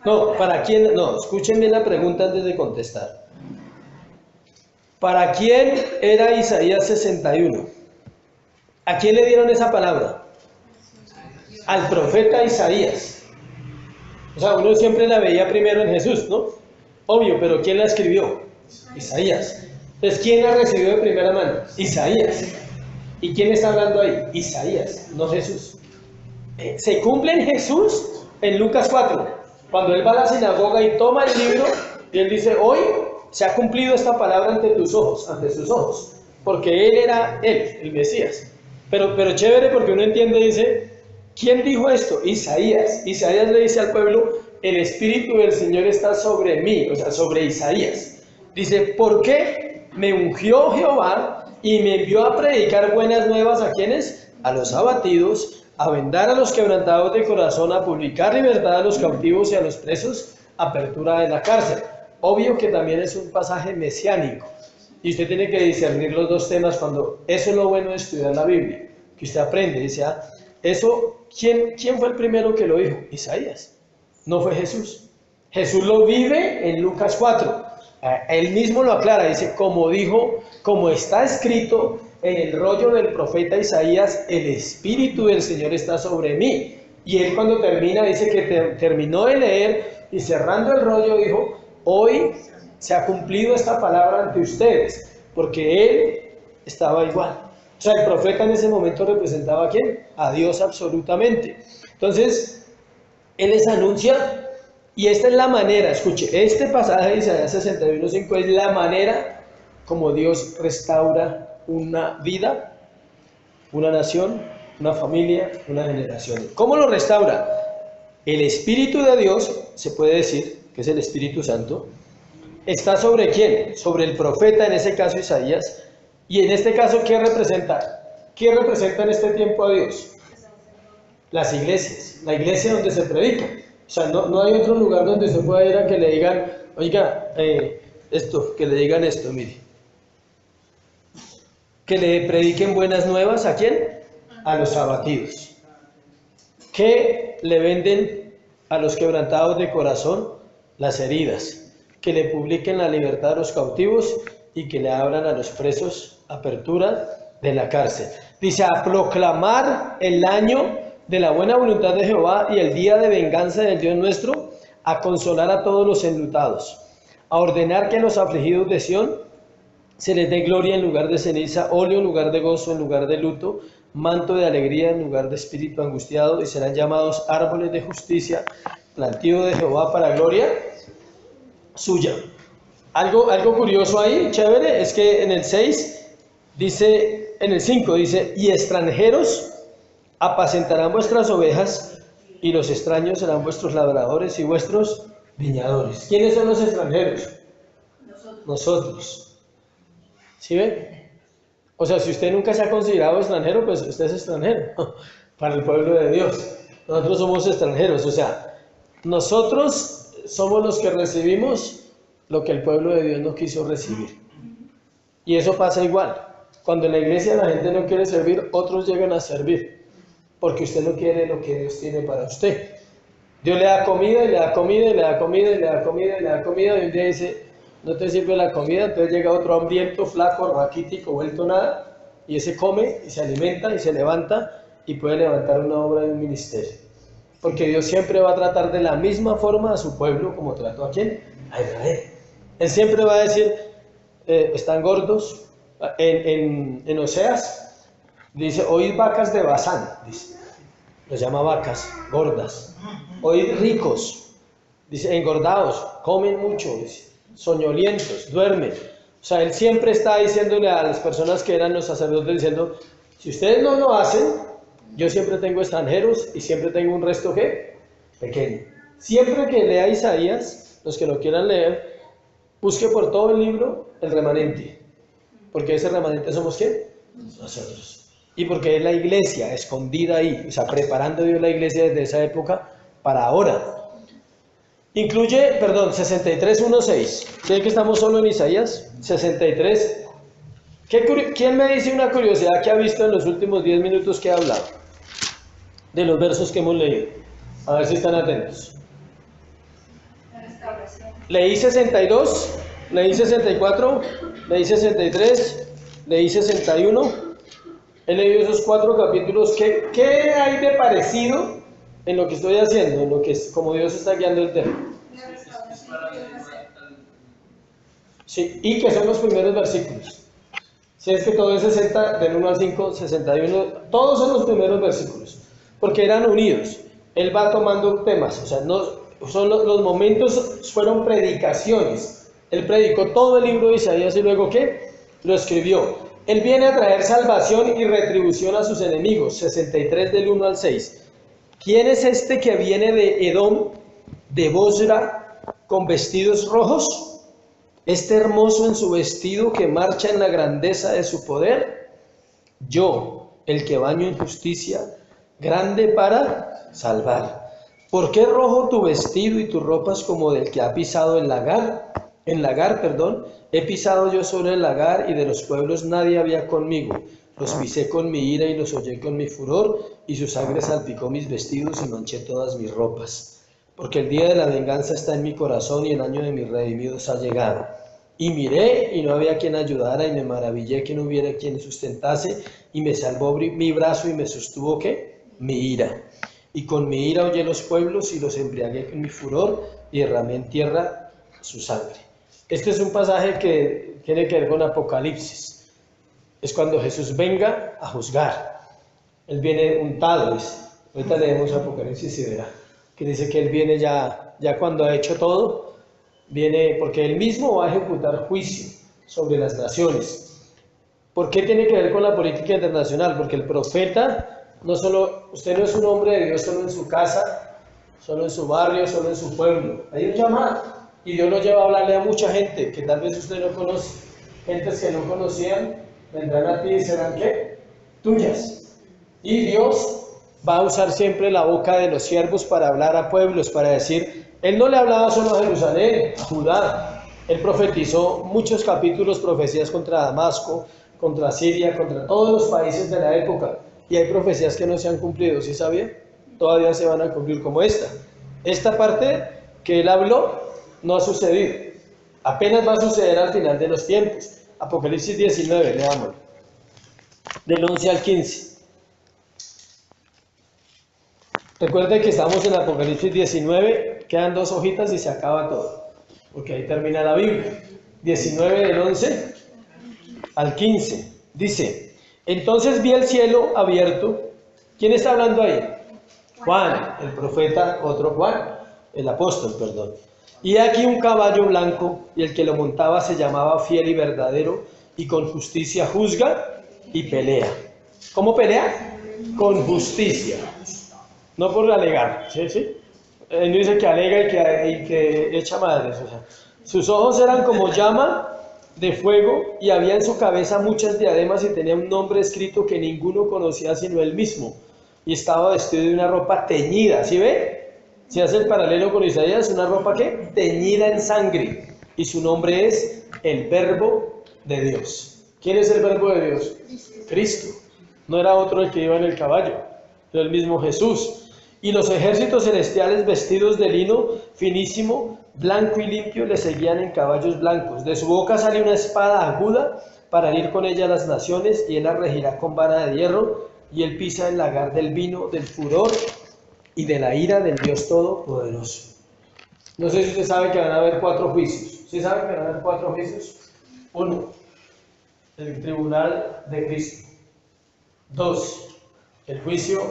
No, ¿para quién? No, escuchen bien la pregunta antes de contestar. ¿Para quién era Isaías 61? ¿A quién le dieron esa palabra? Al profeta Isaías. O sea, uno siempre la veía primero en Jesús, ¿no? Obvio, pero ¿quién la escribió? Isaías. Entonces, ¿quién la recibió de primera mano? Isaías. ¿Y quién está hablando ahí? Isaías, no Jesús. Se cumple en Jesús en Lucas 4, cuando él va a la sinagoga y toma el libro y él dice, hoy se ha cumplido esta palabra ante tus ojos, ante sus ojos, porque él era él, el Mesías. Pero chévere, porque uno entiende, dice, ¿quién dijo esto? Isaías. Isaías le dice al pueblo, el Espíritu del Señor está sobre mí, o sea, sobre Isaías. Dice, ¿por qué me ungió Jehová y me envió a predicar buenas nuevas a quienes? A los abatidos, a vendar a los quebrantados de corazón, a publicar libertad a los cautivos y a los presos, apertura de la cárcel. Obvio que también es un pasaje mesiánico, y usted tiene que discernir los dos temas cuando, eso es lo bueno de estudiar la Biblia, que usted aprende, dice, eso, ¿quién fue el primero que lo dijo? Isaías, no fue Jesús. Jesús lo vive en Lucas 4, él mismo lo aclara, dice, como dijo, como está escrito en el rollo del profeta Isaías, el Espíritu del Señor está sobre mí. Y él cuando termina, dice que terminó de leer y cerrando el rollo dijo, hoy se ha cumplido esta palabra ante ustedes, porque él estaba igual. O sea, el profeta en ese momento representaba ¿a quién? A Dios absolutamente. Entonces, él les anuncia, y esta es la manera, escuche, este pasaje de Isaías 61:5 es la manera como Dios restaura una vida, una nación, una familia, una generación. ¿Cómo lo restaura? El Espíritu de Dios, se puede decir, que es el Espíritu Santo, está sobre ¿quién? Sobre el profeta, en ese caso Isaías. Y en este caso, ¿qué representa? ¿Qué representa en este tiempo a Dios? Las iglesias, la iglesia donde se predica. O sea, no hay otro lugar donde se pueda ir a que le digan, oiga, que le digan esto, mire. Que le prediquen buenas nuevas, ¿a quién? A los abatidos. Que le venden a los quebrantados de corazón las heridas. Que le publiquen la libertad a los cautivos y que le abran a los presos apertura de la cárcel. Dice, a proclamar el año de la buena voluntad de Jehová y el día de venganza del Dios nuestro, a consolar a todos los enlutados, a ordenar que a los afligidos de Sión se les dé gloria en lugar de ceniza, óleo en lugar de gozo en lugar de luto, manto de alegría en lugar de espíritu angustiado, y serán llamados árboles de justicia, plantío de Jehová para gloria suya. Algo curioso ahí, chévere, es que en el 6 Dice en el 5, dice, y extranjeros apacentarán vuestras ovejas, y los extraños serán vuestros labradores y vuestros viñadores. ¿Quiénes son los extranjeros? Nosotros. ¿Sí ven? O sea, si usted nunca se ha considerado extranjero, pues usted es extranjero para el pueblo de Dios. Nosotros somos extranjeros, o sea, nosotros somos los que recibimos lo que el pueblo de Dios no quiso recibir. Y eso pasa igual. Cuando en la iglesia la gente no quiere servir, otros llegan a servir, porque usted no quiere lo que Dios tiene para usted. Dios le da comida y le da comida y le da comida y le da comida y le da comida, y un día dice, no te sirve la comida, entonces llega otro hambriento, flaco, raquítico, vuelto nada, y ese come y se alimenta y se levanta y puede levantar una obra de un ministerio. Porque Dios siempre va a tratar de la misma forma a su pueblo como trató a ¿quién? A Israel. Él siempre va a decir, están gordos. En Oseas dice, oíd vacas de Basán, dice, los llama vacas gordas. Oíd ricos, dice, engordados, comen mucho, dice, soñolientos, duermen. O sea, él siempre está diciéndole a las personas que eran los sacerdotes, diciendo, si ustedes no lo hacen, yo siempre tengo extranjeros y siempre tengo un resto ¿qué? Pequeño. Siempre que lea Isaías, los que lo quieran leer, busque por todo el libro el remanente. Porque ese remanente somos ¿quién? Nosotros. Y porque es la iglesia escondida ahí, o sea, preparando Dios la iglesia desde esa época para ahora. Incluye, 63:1-6. ¿Creen que estamos solo en Isaías? 63. ¿Quién me dice una curiosidad que ha visto en los últimos 10 minutos que he hablado? De los versos que hemos leído. A ver si están atentos. Leí 62, leí 64, leí 63, leí 61. He leído esos 4 capítulos. ¿Qué hay de parecido en lo que estoy haciendo, en lo que es, como Dios está guiando el tema? Sí, y que son los primeros versículos. Si es que todo es 60, del 1 al 5, 61, todos son los primeros versículos, porque eran unidos. Él va tomando temas, o sea, no, son los momentos, fueron predicaciones. Él predicó todo el libro de Isaías y luego ¿qué? Lo escribió. Él viene a traer salvación y retribución a sus enemigos, 63 del 1 al 6. ¿Quién es este que viene de Edom, de Bosra, con vestidos rojos? Este hermoso en su vestido que marcha en la grandeza de su poder. Yo, el que baño en justicia, grande para salvar. ¿Por qué rojo tu vestido y tus ropas como del que ha pisado el lagar? En lagar, he pisado yo sobre el lagar y de los pueblos nadie había conmigo. Los pisé con mi ira y los hollé con mi furor, y su sangre salpicó mis vestidos y manché todas mis ropas. Porque el día de la venganza está en mi corazón y el año de mis redimidos ha llegado. Y miré y no había quien ayudara, y me maravillé que no hubiera quien sustentase, y me salvó mi brazo y me sostuvo ¿qué? Mi ira. Y con mi ira hollé los pueblos y los embriagué con mi furor y derramé en tierra su sangre. Este es un pasaje que tiene que ver con Apocalipsis. Es cuando Jesús venga a juzgar. Él viene untado, dice. Ahorita leemos Apocalipsis y verá. Que dice que Él viene ya cuando ha hecho todo, viene porque Él mismo va a ejecutar juicio sobre las naciones. ¿Por qué tiene que ver con la política internacional? Porque el profeta, usted no es un hombre de Dios solo en su casa, solo en su barrio, solo en su pueblo. Hay un llamado. Y Dios lo lleva a hablarle a mucha gente que tal vez usted no conoce. Gentes que no conocían, vendrán a ti y serán ¿qué? Tuyas. Y Dios va a usar siempre la boca de los siervos para hablar a pueblos, para decir, Él no le hablaba solo a Jerusalén, a Judá. Él profetizó muchos capítulos, profecías contra Damasco, contra Siria, contra todos los países de la época. Y hay profecías que no se han cumplido, ¿sí sabía? Todavía se van a cumplir como esta. Esta parte que Él habló no ha sucedido. Apenas va a suceder al final de los tiempos. Apocalipsis 19, leámoslo. Del 11 al 15. Recuerden que estamos en Apocalipsis 19, quedan 2 hojitas y se acaba todo, porque ahí termina la Biblia. 19 del 11 al 15. Dice, entonces vi el cielo abierto. ¿Quién está hablando ahí? Juan, el profeta, otro Juan, el apóstol, Y aquí un caballo blanco, y el que lo montaba se llamaba Fiel y Verdadero, y con justicia juzga y pelea. ¿Cómo pelea? Con justicia, no por alegar, ¿sí? ¿Sí? Él no dice que alega y que echa madres, o sea, sus ojos eran como llama de fuego y había en su cabeza muchas diademas y tenía un nombre escrito que ninguno conocía sino él mismo. Y estaba vestido de una ropa teñida, ¿sí ve? Si hace el paralelo con Isaías, una ropa que teñida en sangre. Y su nombre es el Verbo de Dios. ¿Quién es el Verbo de Dios? Cristo. No era otro el que iba en el caballo, era el mismo Jesús. Y los ejércitos celestiales vestidos de lino finísimo, blanco y limpio, le seguían en caballos blancos. De su boca sale una espada aguda para herir con ella a las naciones, y él la regirá con vara de hierro, y él pisa el lagar del vino, del furor y de la ira del Dios Todopoderoso. No sé si usted sabe que van a haber 4 juicios. ¿Sí sabe que van a haber 4 juicios? 1, el tribunal de Cristo. 2, el juicio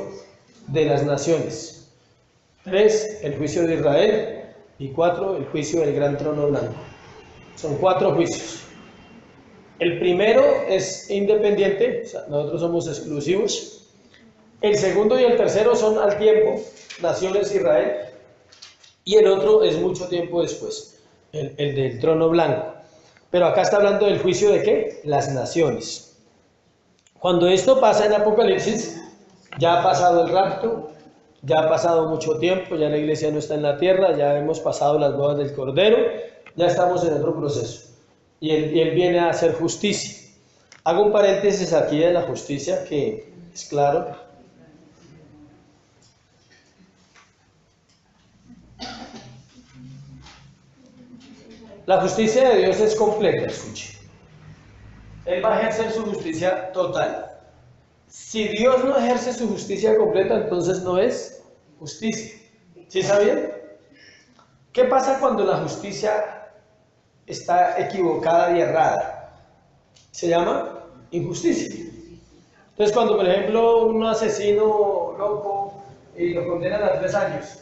de las naciones. 3, el juicio de Israel. Y 4, el juicio del gran trono blanco. Son 4 juicios. El primero es independiente, o sea, nosotros somos exclusivos. El segundo y el tercero son al tiempo, naciones Israel. Y el otro es mucho tiempo después, el del trono blanco. Pero acá está hablando del juicio de ¿qué? Las naciones. Cuando esto pasa en Apocalipsis, ya ha pasado el rapto, ya ha pasado mucho tiempo, ya la iglesia no está en la tierra, ya hemos pasado las bodas del Cordero, ya estamos en otro proceso. Y él viene a hacer justicia. Hago un paréntesis aquí de la justicia que es claro. La justicia de Dios es completa, escuche. Él va a ejercer su justicia total. Si Dios no ejerce su justicia completa, entonces no es justicia. ¿Sí sabían? ¿Qué pasa cuando la justicia está equivocada y errada? Se llama injusticia. Entonces, cuando por ejemplo un asesino loco y lo condenan a 3 años,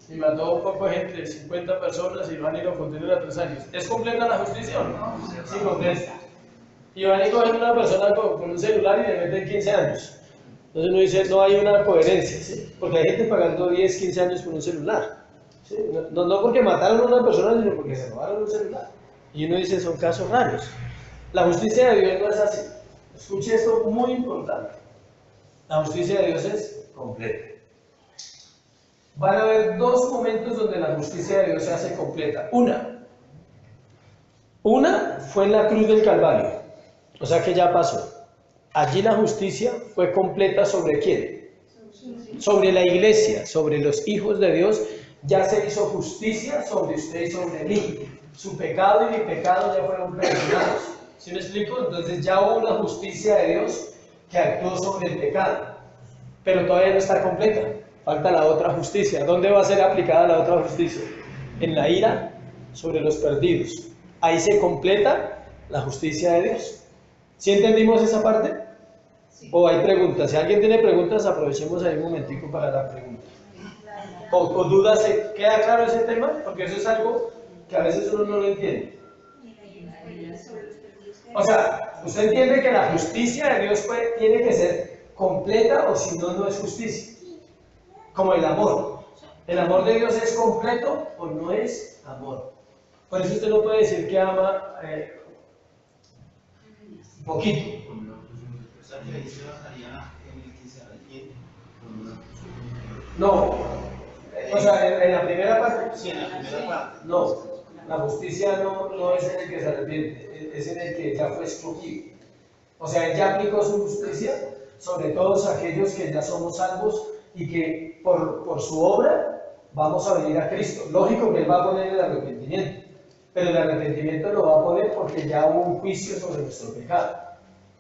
y mató a un poco de gente, 50 personas, y van y lo condenan a 3 años, ¿es completa la justicia o no? Sí, completa. Y van y cogen a una persona con un celular y le meten 15 años. Entonces uno dice, no hay una coherencia, ¿sí? Porque hay gente pagando 10, 15 años por un celular. ¿Sí? No porque mataron a una persona, sino porque se robaron un celular. Y uno dice, son casos raros. La justicia de Dios no es así. Escuche esto muy importante. La justicia de Dios es completa. Van a haber 2 momentos donde la justicia de Dios se hace completa. Una fue en la cruz del Calvario. O sea que ya pasó. Allí la justicia fue completa ¿sobre quién? Sobre la iglesia, sobre los hijos de Dios. Ya se hizo justicia sobre usted y sobre mí. Su pecado y mi pecado ya fueron perdonados. ¿Sí me explico? Entonces ya hubo una justicia de Dios que actuó sobre el pecado. Pero todavía no está completa. Falta la otra justicia. ¿Dónde va a ser aplicada la otra justicia? En la ira sobre los perdidos. Ahí se completa la justicia de Dios. ¿Sí entendimos esa parte? Sí. ¿O hay preguntas? Si alguien tiene preguntas, aprovechemos ahí un momentico para la pregunta. ¿O dudas? ¿Queda claro ese tema? Porque eso es algo que a veces uno no lo entiende. O sea, usted entiende que la justicia de Dios tiene que ser completa, o si no, no es justicia. Como el amor. ¿El amor de Dios es completo o no es amor? Por eso usted no puede decir que ama poquito. No. O sea, en la primera parte. Sí, en la primera parte. No. La justicia no es en el que se arrepiente, es en el que ya fue escogido. O sea, él ya aplicó su justicia sobre todos aquellos que ya somos salvos y que por su obra vamos a venir a Cristo. Lógico que él va a poner el arrepentimiento, pero el arrepentimiento lo va a poner porque ya hubo un juicio sobre nuestro pecado.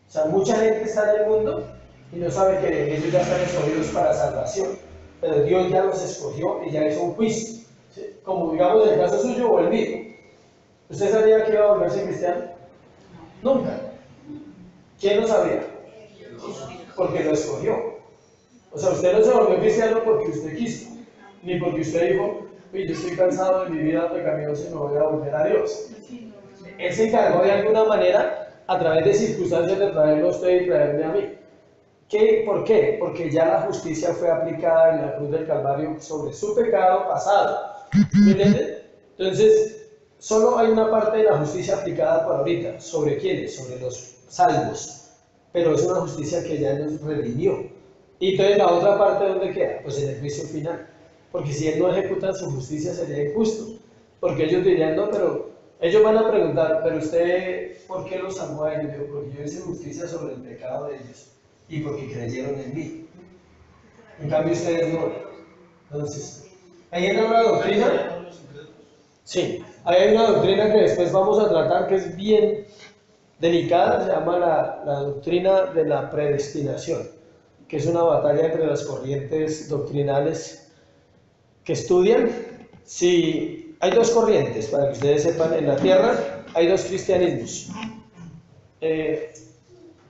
O sea, mucha gente está en el mundo y no sabe que ellos ya están escogidos para salvación, pero Dios ya los escogió y ya hizo un juicio, ¿sí? Como digamos el caso suyo o el mío. ¿Usted sabía que iba a volverse cristiano? Nunca. ¿Quién lo sabía? Porque lo escogió. O sea, usted no se volvió cristiano porque usted quiso, ni porque usted dijo, yo estoy cansado de mi vida pecaminosa y me voy a volver a Dios. Él se encargó de alguna manera a través de circunstancias de traerlo a usted y traerme a mí. ¿Por qué? Porque ya la justicia fue aplicada en la cruz del Calvario sobre su pecado pasado. ¿Me entienden? Entonces, solo hay una parte de la justicia aplicada por ahorita. ¿Sobre quiénes? Sobre los salvos. Pero es una justicia que ya nos redimió. Y entonces la otra parte, ¿dónde queda? Pues en el juicio final. Porque si él no ejecuta su justicia sería injusto. Porque ellos dirían, no, pero ellos van a preguntar, pero usted, ¿por qué los salvó a ellos? Yo, porque yo hice justicia sobre el pecado de ellos. Y porque creyeron en mí. En cambio ustedes no. Entonces, ahí entra una doctrina. Sí, ahí hay una doctrina que después vamos a tratar que es bien delicada, se llama la doctrina de la predestinación, que es una batalla entre las corrientes doctrinales que estudian. Si hay dos corrientes, para que ustedes sepan, en la tierra hay dos cristianismos.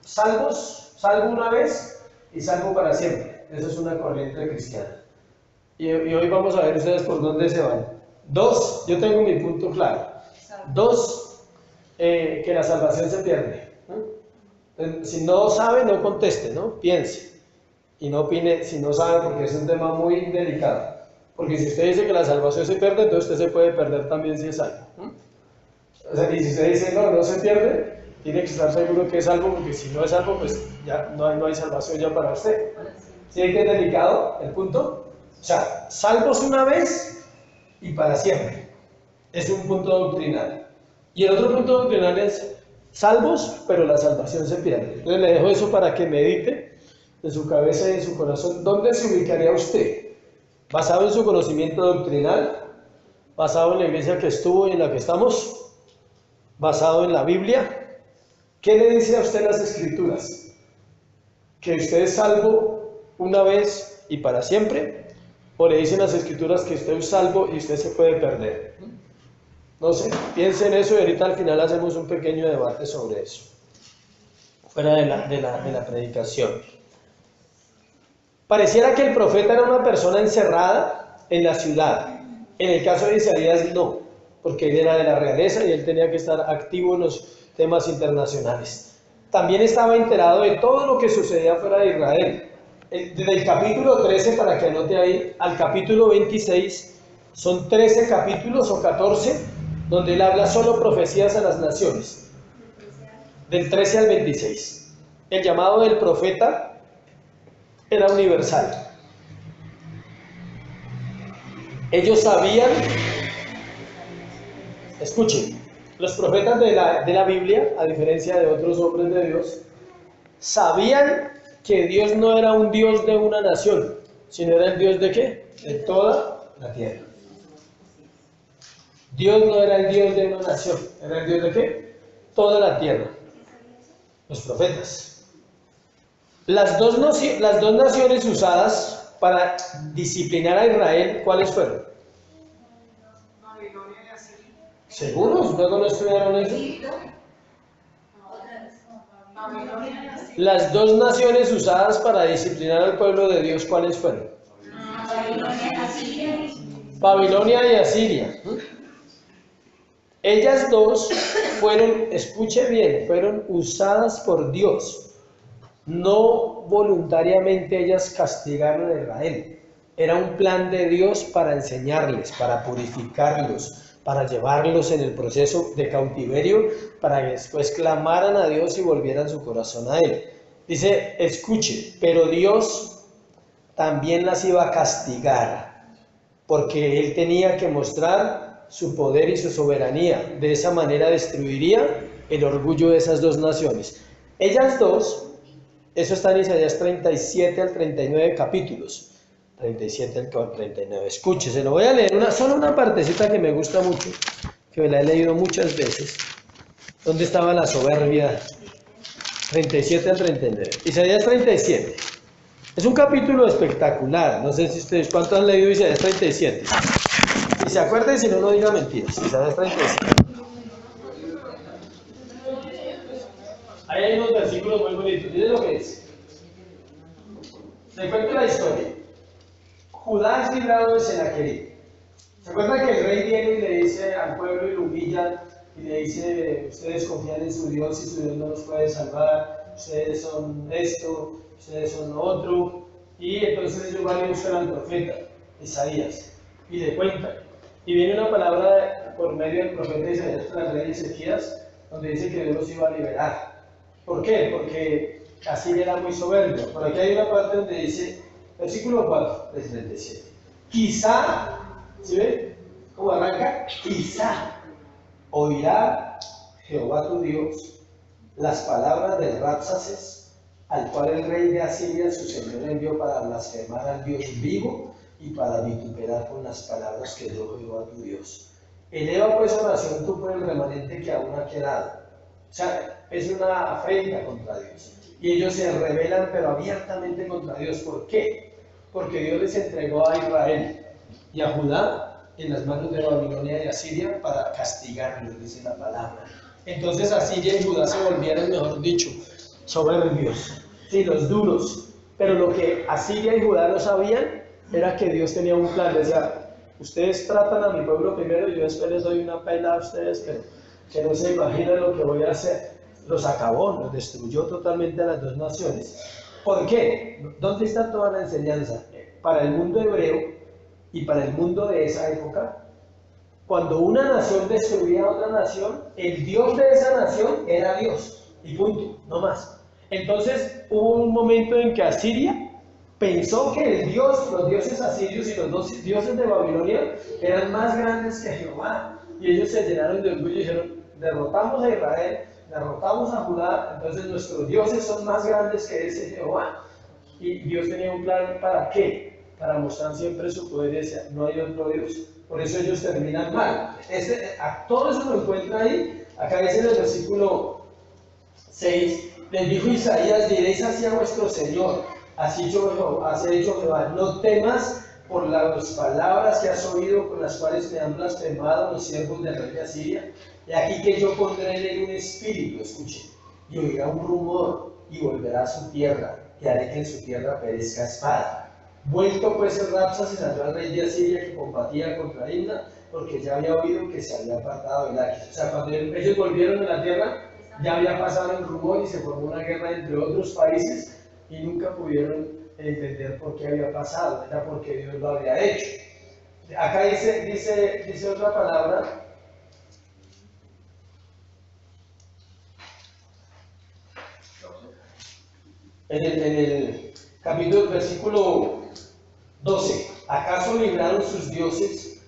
Salvo una vez y salvo para siempre. Esa es una corriente cristiana. Y hoy vamos a ver ustedes por dónde se van. Dos, yo tengo mi punto claro. Dos, que la salvación se pierde. Si no sabe, no conteste, ¿no? Piense. Y no opine si no sabe, porque es un tema muy delicado. Porque si usted dice que la salvación se pierde, entonces usted se puede perder también si es salvo. O sea, y si usted dice no, no se pierde, tiene que estar seguro que es salvo, porque si no es salvo, pues ya no hay salvación ya para usted. ¿Sí que es delicado el punto? O sea, salvos una vez y para siempre. Es un punto doctrinal. Y el otro punto doctrinal es salvos, pero la salvación se pierde. Entonces le dejo eso para que medite en su cabeza y en su corazón. ¿Dónde se ubicaría usted? ¿Basado en su conocimiento doctrinal? ¿Basado en la iglesia que estuvo y en la que estamos? ¿Basado en la Biblia? ¿Qué le dice a usted las Escrituras? ¿Que usted es salvo una vez y para siempre? ¿O le dicen las Escrituras que usted es salvo y usted se puede perder? No sé, piense en eso y ahorita al final hacemos un pequeño debate sobre eso, fuera de la predicación. Pareciera que el profeta era una persona encerrada en la ciudad. En el caso de Isaías no, porque él era de la realeza y él tenía que estar activo en los temas internacionales. También estaba enterado de todo lo que sucedía fuera de Israel. Desde el capítulo 13, para que anote ahí, al capítulo 26, son 13 capítulos o 14, donde él habla solo profecías a las naciones. Del 13 al 26. El llamado del profeta era universal. Ellos sabían, escuchen, los profetas de la Biblia, a diferencia de otros hombres de Dios, sabían que Dios no era un Dios de una nación, sino era el Dios de ¿qué? De toda la tierra. Dios no era el Dios de una nación, era el Dios de ¿qué? Toda la tierra. Los profetas. Las dos naciones usadas para disciplinar a Israel, ¿cuáles fueron? Babilonia y Asiria. ¿Seguros? ¿Luego no estudiaron eso? Babilonia y Asiria. Las dos naciones usadas para disciplinar al pueblo de Dios, ¿cuáles fueron? Babilonia y Asiria. Babilonia y Asiria. Ellas dos fueron, escuche bien, fueron usadas por Dios. No voluntariamente ellas castigaron a Israel. Era un plan de Dios para enseñarles, para purificarlos, para llevarlos en el proceso de cautiverio, para que después clamaran a Dios y volvieran su corazón a Él. Dice, escuche, pero Dios también las iba a castigar, porque Él tenía que mostrar su poder y su soberanía. De esa manera destruiría el orgullo de esas dos naciones. Ellas dos, eso está en Isaías 37 al 39 capítulos. 37 al 39. Escúchese, lo voy a leer solo una partecita que me gusta mucho, que me la he leído muchas veces. ¿Dónde estaba la soberbia? 37 al 39. Isaías 37. Es un capítulo espectacular. No sé si ustedes, ¿cuántos han leído Isaías 37? Y se acuerden, si no, no diga mentiras. Isaías 37. Ahí hay unos versículos muy bonitos. Miren lo que es. Se cuenta la historia. Judá es librado de Senaquerib. ¿Se acuerdan que el rey viene y le dice al pueblo y lo humilla y le dice, ustedes confían en su Dios y su Dios no los puede salvar, ustedes son esto, ustedes son lo otro, y entonces ellos van y buscan al profeta, Isaías, y le cuentan. Y viene una palabra por medio del profeta Isaías para el rey Ezequías, donde dice que Dios los iba a liberar. ¿Por qué? Porque Asiria era muy soberbio. Por aquí hay una parte donde dice, versículo 4 del 37. Quizá, ¿sí ven? ¿Cómo arranca? Quizá oirá Jehová tu Dios las palabras del Rabsaces, al cual el rey de Asiria, su señor, envió para blasfemar al Dios vivo y para vituperar con las palabras que dio Jehová tu Dios. Eleva pues oración tú por el remanente que aún ha quedado. O sea, es una afrenta contra Dios. Y ellos se rebelan, pero abiertamente contra Dios. ¿Por qué? Porque Dios les entregó a Israel y a Judá en las manos de Babilonia y Asiria para castigarlos, dice la palabra. Entonces Asiria y Judá se volvieron, mejor dicho, soberbios, sí, los duros. Pero lo que Asiria y Judá no sabían era que Dios tenía un plan. Decía, ustedes tratan a mi pueblo primero y yo después les doy una pela a ustedes, pero que no se imaginan lo que voy a hacer. Los acabó, los destruyó totalmente a las dos naciones. ¿Por qué? ¿Dónde está toda la enseñanza? Para el mundo hebreo y para el mundo de esa época, cuando una nación destruía a otra nación, el Dios de esa nación era Dios, y punto, no más. Entonces hubo un momento en que Asiria pensó que el Dios, los dioses asirios y los dos dioses de Babilonia eran más grandes que Jehová, y ellos se llenaron de orgullo y dijeron, derrotamos a Israel, derrotamos a Judá, entonces nuestros dioses son más grandes que ese Jehová. Y Dios tenía un plan, ¿para qué? Para mostrar siempre su poder y decía, no hay otro Dios. Por eso ellos terminan mal. Todo eso lo encuentra ahí. Acá dice en el versículo 6, les dijo Isaías, diréis así a vuestro Señor, así ha dicho Jehová, no temas por las palabras que has oído, con las cuales me han blasfemado los siervos del rey de Asiria. Y aquí que yo pondré en él un espíritu, escuchen, y oirá un rumor, y volverá a su tierra, y haré que en su tierra perezca espada. Vuelto pues el Rabsaces salió al rey de Asiria que combatía contra Rimna, porque ya había oído que se había apartado de Laquis. O sea, cuando ellos volvieron a la tierra, ya había pasado el rumor y se formó una guerra entre otros países y nunca pudieron entender por qué había pasado, era porque Dios lo había hecho. Acá dice otra palabra. En el capítulo, versículo 12, ¿acaso libraron sus dioses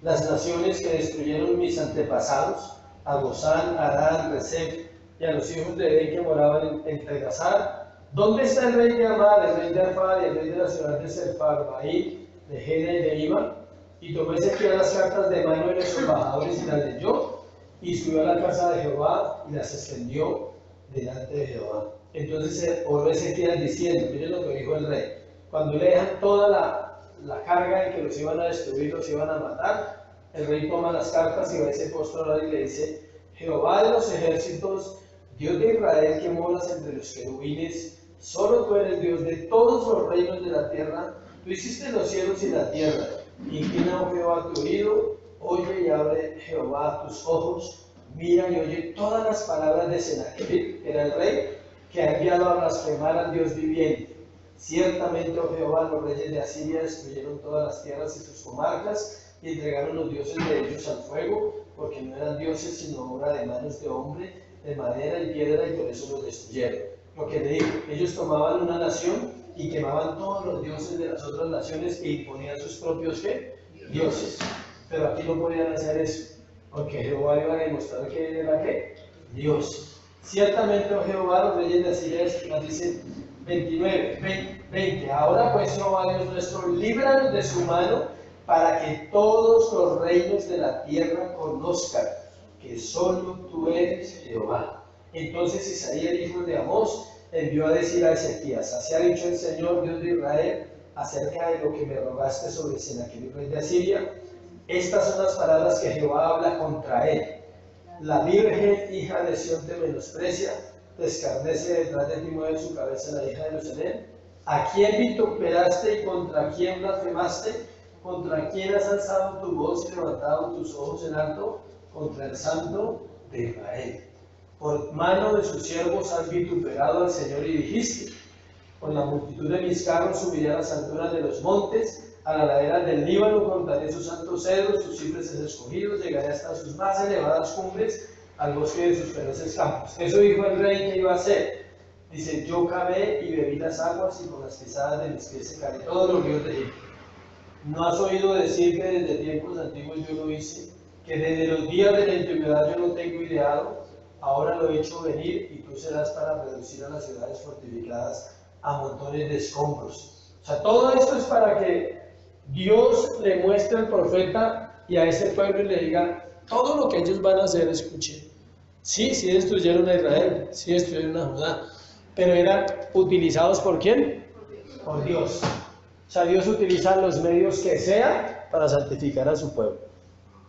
las naciones que destruyeron mis antepasados, a Gozán, a Arán, Rezef y a los hijos de Edén que moraban en Telasar? ¿Dónde está el rey de Amad, el rey de Arfad y el rey de la ciudad de Sefarbaí, de Geda y de Ima? Y tomó Ezequiel las cartas de mano de los embajadores y las leyó, y subió a la casa de Jehová y las extendió delante de Jehová. Entonces oró Ezequiel diciendo, miren lo que dijo el rey, cuando le dejan toda la carga de que los iban a destruir, los iban a matar, el rey toma las cartas y va a ese postro y le dice, Jehová de los ejércitos, Dios de Israel que moras entre los querubines, solo tú eres Dios de todos los reinos de la tierra, tú hiciste los cielos y la tierra, inclina, oh Jehová, tu oído, oye y abre Jehová tus ojos, mira y oye todas las palabras de Senaquerib, que era el rey, que ha enviado a blasfemar al Dios viviente. Ciertamente, oh Jehová, los reyes de Asiria destruyeron todas las tierras y sus comarcas y entregaron los dioses de ellos al fuego, porque no eran dioses sino obra de manos de hombre, de madera y piedra, y por eso los destruyeron. Lo que le digo, ellos tomaban una nación y quemaban todos los dioses de las otras naciones e imponían sus propios ¿qué? Dioses. Pero aquí no podían hacer eso, porque Jehová iba a demostrar que era ¿qué? Dios. Ciertamente, oh Jehová, los reyes de Asiria, nos dice 20. Ahora pues, Jehová Dios nuestro, líbranos de su mano, para que todos los reinos de la tierra conozcan que solo tú eres Jehová. Entonces Isaías, hijo de Amós, envió a decir a Ezequías, así ha dicho el Señor Dios de Israel, acerca de lo que me rogaste sobre Senaquerib, rey de Asiria. Estas son las palabras que Jehová habla contra él. La virgen, hija de Sión, te menosprecia, te escarnece detrás de ti, mueve su cabeza la hija de Jerusalén. ¿A quién vituperaste y contra quién blasfemaste? ¿Contra quién has alzado tu voz y levantado tus ojos en alto? Contra el santo de Israel. Por mano de sus siervos has vituperado al Señor y dijiste: con la multitud de mis carros subiré a las alturas de los montes, a las laderas del Líbano contaré sus santos cedros, sus cipreses escogidos, llegaré hasta sus más elevadas cumbres, al bosque de sus feroces campos. Eso dijo el rey que iba a hacer. Dice: yo cavé y bebí las aguas, y con las pisadas de mis pies secaré todos los ríos de Egipto. ¿No has oído decir que desde tiempos antiguos yo lo hice? Que desde los días de la antigüedad yo no tengo ideado. Ahora lo he hecho venir, y tú serás para reducir a las ciudades fortificadas a montones de escombros. O sea, todo esto es para que Dios le muestre al profeta y a ese pueblo y le diga todo lo que ellos van a hacer. Escuchen, sí destruyeron a Israel, sí destruyeron a Judá, pero eran utilizados ¿por quién? Por Dios. O sea, Dios utiliza los medios que sea para santificar a su pueblo.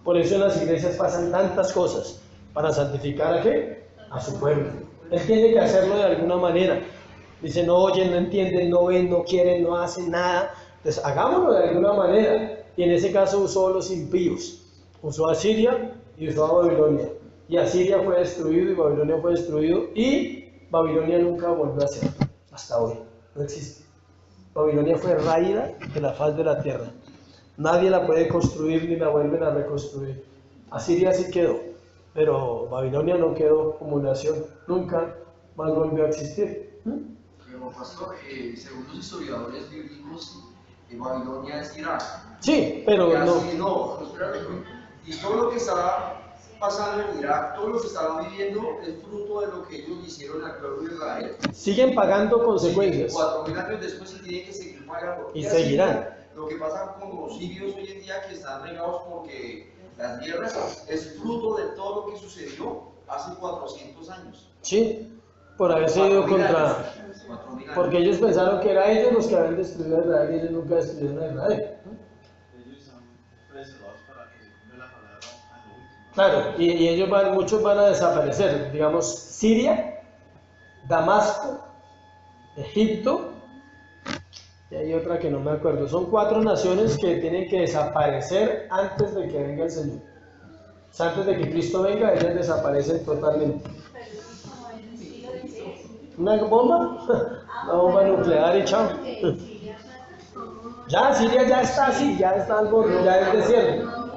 Por eso en las iglesias pasan tantas cosas, para santificar ¿a qué? A su pueblo. Él tiene que hacerlo de alguna manera. Dice: no oyen, no entienden, no ven, no quieren, no hacen nada. Entonces hagámoslo de alguna manera. Y en ese caso usó a los impíos. Usó a Siria y usó a Babilonia. Y Asiria fue destruido y Babilonia fue destruido. Y Babilonia nunca volvió a ser. Hasta hoy. No existe. Babilonia fue raída de la faz de la tierra. Nadie la puede construir ni la vuelven a reconstruir. Asiria sí quedó, pero Babilonia no quedó como nación. Nunca más volvió a existir. Pero pastor, según los historiadores bíblicos, Babilonia es Irak. Sí, pero no, espérate. Y todo lo que estaba pasando en Irak, todo lo que estaban viviendo es fruto de lo que ellos hicieron al pueblo de Israel. Siguen pagando consecuencias. 4000 años después se tienen que seguir pagando. Y seguirán. Lo que pasa con los sirios hoy en día, que están regados porque las guerras es fruto de todo lo que sucedió hace 400 años. Sí, por haberse ido contra... Porque ellos pensaron que eran ellos los que habían destruido a Israel, y ellos nunca destruyeron a Israel. Ellos están preservados para que se cumpla la palabra a lo último. Claro, y ellos muchos van a desaparecer. Digamos, Siria, Damasco, Egipto, y hay otra que no me acuerdo. Son 4 naciones que tienen que desaparecer antes de que venga el Señor. O sea, antes de que Cristo venga, ellas desaparecen totalmente. ¿Una bomba? Una bomba nuclear y chao. Ya, Siria ya está así, ya está al borde, ya es desierto.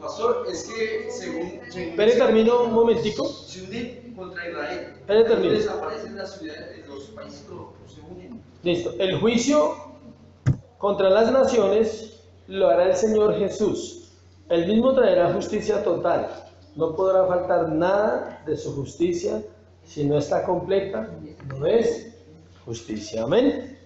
Pastor, es que según Espere, termino un momentico. se unen contra Israel. Espere, termino. Desaparecen las ciudades, los países se unen. Listo. El juicio contra las naciones lo hará el Señor Jesús. Él mismo traerá justicia total. No podrá faltar nada de su justicia. Si no está completa, no es justicia. Amén.